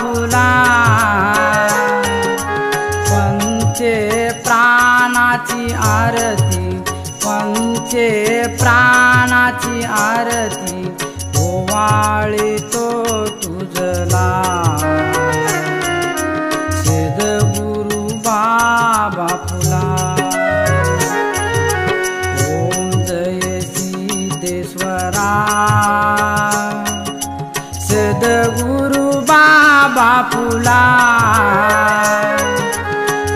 फुला पंचे प्राणाची आरती पंचे प्राणाची आरती ओवाळितो तुझला सद्गुरु बाबा फुला ओम जय सिद्धेश्वरा सद्गुरु बाबा फुला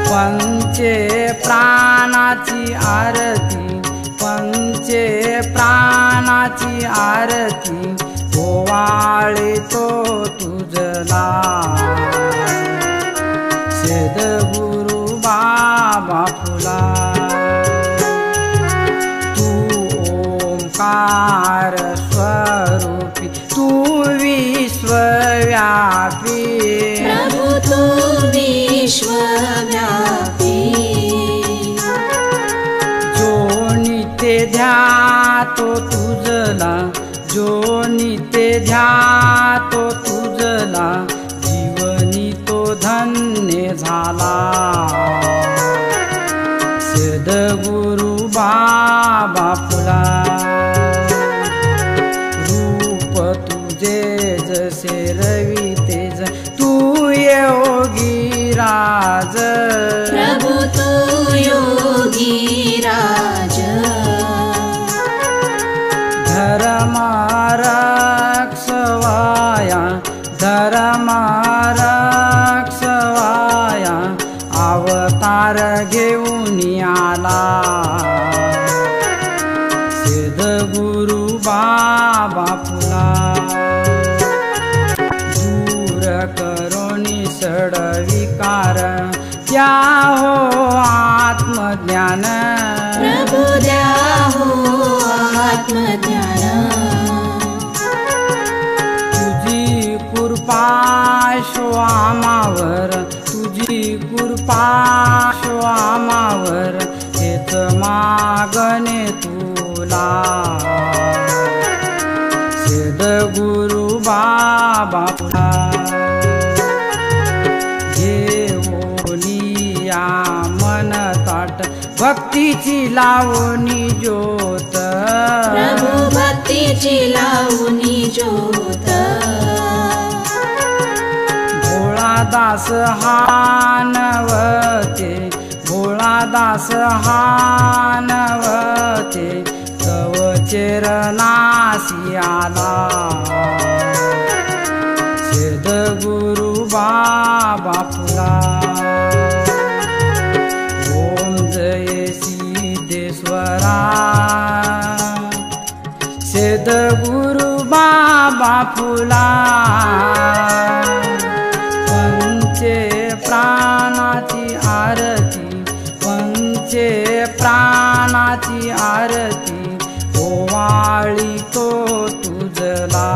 पंचे प्राणाची आरती पंचे प्राणाची आरती ओवाळितो तुझला सद्गुरु बाबा फुला तू ओंकार स्वरूपी तू विश्वव्यापी प्रभु तू विश्वव्यापी जो नित्य ध्यातो तुझला जो नित्य ध्यातो तुझला जीवनी तो धन्य झाला सद्गुरु बाबा फुला रूप तुझे जसे रवी तेज तू योगी राज प्रभु तू योगी राज धर्म रक्षवाया धर्म रक्षवाया अवतार घेऊन आला सद्गुरु बाबा फुला दूर करोनी सडविकार त्या हो आत्मज्ञान प्रभु द्या हो आत्मज्ञान तुझी कृपा आमावर तुझी कृपा आमावर हेच मागणे तुला सद्गुरु बाबा फुला घेऊनिया मन ताट भक्तीची लावणी ज्योत प्रभु भक्तीची लावणी ज्योत दास हानवते भोळा दास हानवते तव चरणासी आला सद्गुरु बाबा फुला ओम जय सिद्धेश्वरा सद्गुरु बाबा फुला पंचे प्राणाची आरती पंचे प्राणाची आरती ओवाळितो तुझला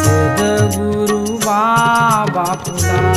सद्गुरु बाबा फुला